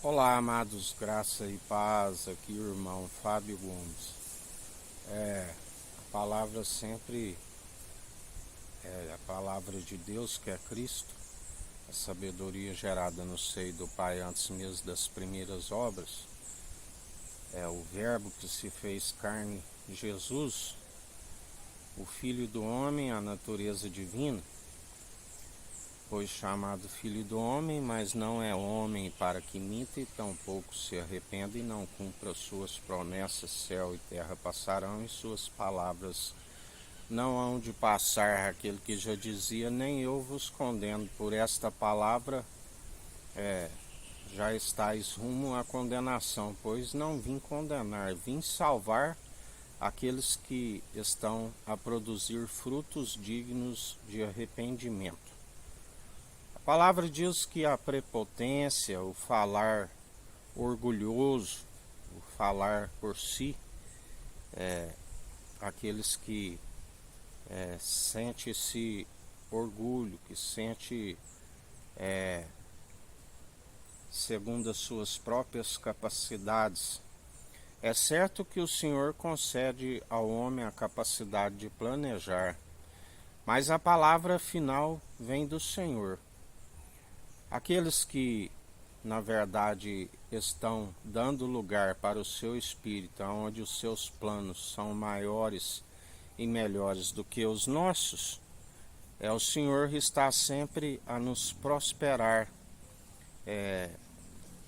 Olá, amados, graça e paz, aqui o irmão Fábio Gomes. A palavra sempre é a palavra de Deus, que é Cristo, a sabedoria gerada no seio do Pai antes mesmo das primeiras obras. É o Verbo que se fez carne, Jesus, o Filho do Homem, a natureza divina. Foi chamado Filho do Homem, mas não é homem para que minta e tampouco se arrependa e não cumpra suas promessas. Céu e terra passarão e suas palavras não hão de passar. Aquele que já dizia, nem eu vos condeno, por esta palavra já estáis rumo à condenação, pois não vim condenar, vim salvar aqueles que estão a produzir frutos dignos de arrependimento. A palavra diz que a prepotência, o falar orgulhoso, o falar por si, aqueles que sente esse orgulho, que sente segundo as suas próprias capacidades. É certo que o Senhor concede ao homem a capacidade de planejar, mas a palavra final vem do Senhor. Aqueles que, na verdade, estão dando lugar para o seu espírito, onde os seus planos são maiores e melhores do que os nossos, o Senhor está sempre a nos prosperar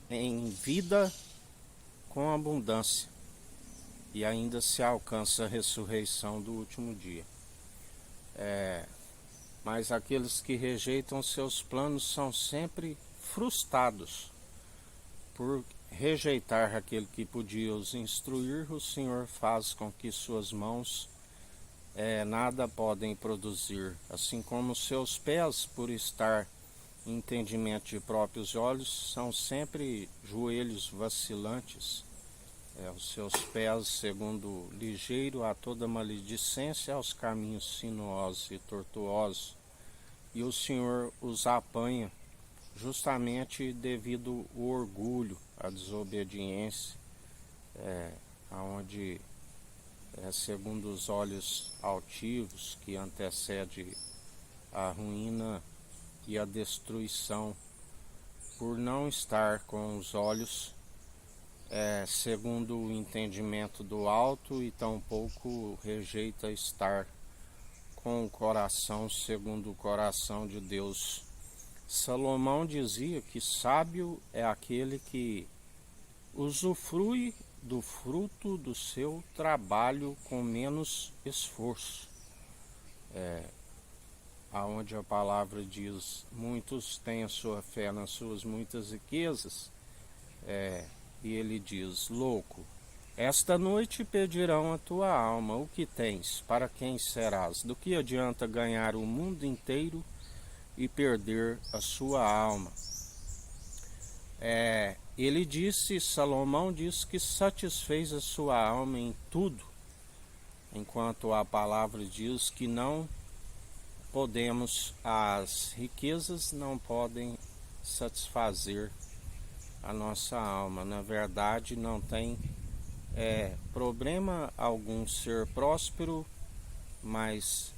em vida com abundância, e ainda se alcança a ressurreição do último dia. Mas aqueles que rejeitam seus planos são sempre frustrados. Por rejeitar aquele que podia os instruir, o Senhor faz com que suas mãos nada podem produzir, assim como seus pés, por estar em entendimento de próprios olhos, são sempre joelhos vacilantes. Os seus pés, segundo ligeiro a toda maledicência, aos caminhos sinuosos e tortuosos. E o Senhor os apanha justamente devido ao orgulho, à desobediência, aonde, segundo os olhos altivos, que antecede a ruína e a destruição, por não estar com os olhos segundo o entendimento do alto, e tampouco rejeita estar com o coração segundo o coração de Deus. Salomão dizia que sábio é aquele que usufrui do fruto do seu trabalho com menos esforço. Aonde a palavra diz, muitos têm a sua fé nas suas muitas riquezas, e ele diz, louco, esta noite pedirão a tua alma, o que tens, para quem serás? Do que adianta ganhar o mundo inteiro e perder a sua alma? Ele disse, Salomão disse que satisfez a sua alma em tudo, enquanto a palavra diz que não podemos, as riquezas não podem satisfazer a nossa alma. Na verdade, não tem problema algum ser próspero, mas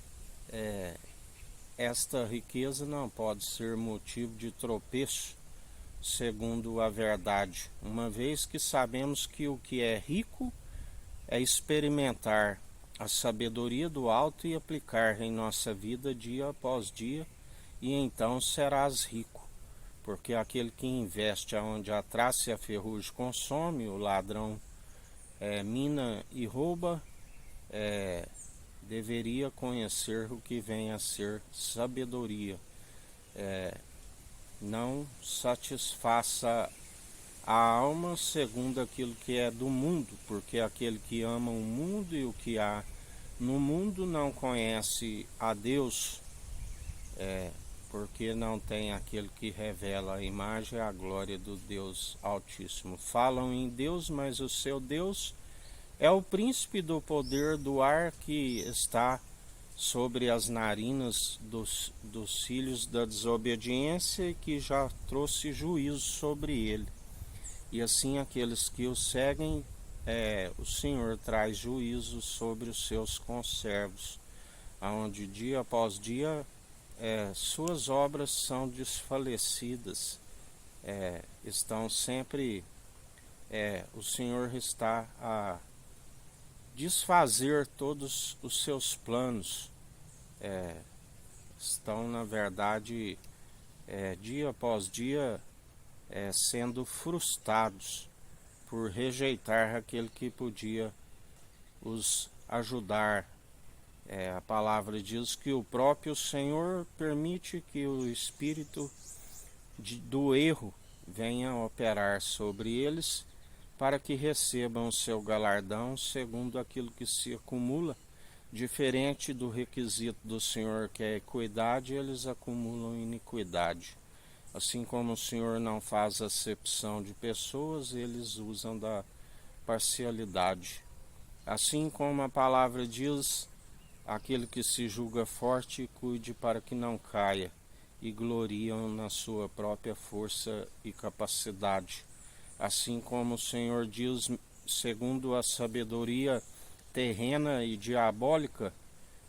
esta riqueza não pode ser motivo de tropeço, segundo a verdade, uma vez que sabemos que o que é rico é experimentar a sabedoria do alto e aplicar em nossa vida dia após dia, e então serás rico. Porque aquele que investe aonde a traça e a ferrugem consome, o ladrão mina e rouba, deveria conhecer o que vem a ser sabedoria. Não satisfaça a alma segundo aquilo que é do mundo, porque aquele que ama o mundo e o que há no mundo não conhece a Deus, porque não tem aquele que revela a imagem e a glória do Deus Altíssimo. Falam em Deus, mas o seu Deus é o príncipe do poder do ar, que está sobre as narinas dos filhos da desobediência, e que já trouxe juízo sobre ele. e assim aqueles que o seguem, o Senhor traz juízo sobre os seus conservos, aonde dia após dia suas obras são desfalecidas, estão sempre, o Senhor está a desfazer todos os seus planos, estão na verdade dia após dia sendo frustrados por rejeitar aquele que podia os ajudar. A palavra diz que o próprio Senhor permite que o espírito do erro venha operar sobre eles, para que recebam o seu galardão segundo aquilo que se acumula. Diferente do requisito do Senhor, que é equidade, eles acumulam iniquidade. Assim como o Senhor não faz acepção de pessoas, eles usam da parcialidade. Assim como a palavra diz, aquele que se julga forte, cuide para que não caia, e gloriam na sua própria força e capacidade. Assim como o Senhor diz, segundo a sabedoria terrena e diabólica,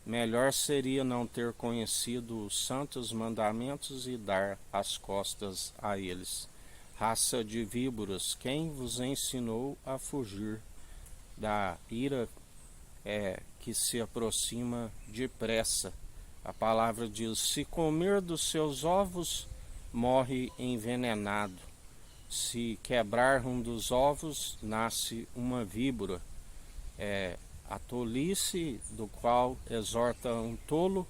melhor seria não ter conhecido os santos mandamentos e dar as costas a eles. Raça de víboras, quem vos ensinou a fugir da ira que se aproxima depressa? A palavra diz, se comer dos seus ovos, morre envenenado. Se quebrar um dos ovos, nasce uma víbora. A tolice do qual exorta um tolo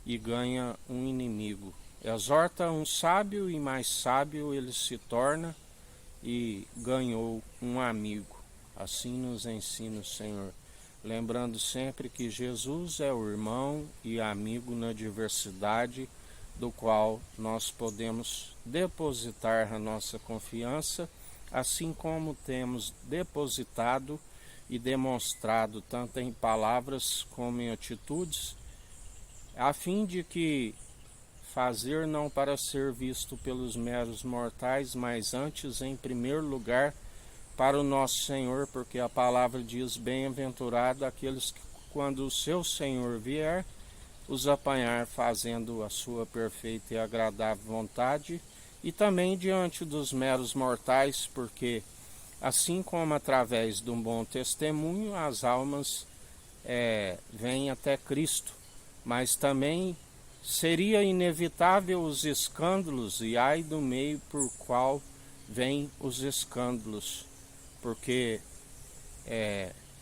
e ganha um inimigo. Exorta um sábio e mais sábio ele se torna e ganhou um amigo. Assim nos ensina o Senhor. Lembrando sempre que Jesus é o irmão e amigo na diversidade, do qual nós podemos depositar a nossa confiança, assim como temos depositado e demonstrado tanto em palavras como em atitudes, a fim de que fazer não para ser visto pelos meros mortais, mas antes, em primeiro lugar, para o nosso Senhor, porque a palavra diz, bem-aventurado aqueles que, quando o seu Senhor vier, os apanhar fazendo a sua perfeita e agradável vontade, e também diante dos meros mortais, porque assim como através de um bom testemunho as almas vêm até Cristo, mas também seria inevitável os escândalos, e ai do meio por qual vêm os escândalos, porque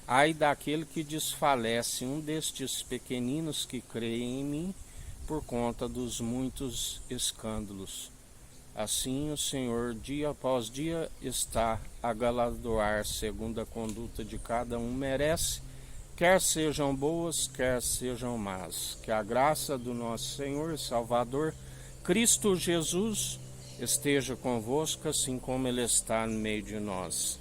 ai daquele que desfalece um destes pequeninos que creem em mim por conta dos muitos escândalos. Assim o Senhor, dia após dia, está a galardoar segundo a conduta de cada um merece, quer sejam boas, quer sejam más. Que a graça do nosso Senhor e Salvador, Cristo Jesus, esteja convosco, assim como Ele está no meio de nós.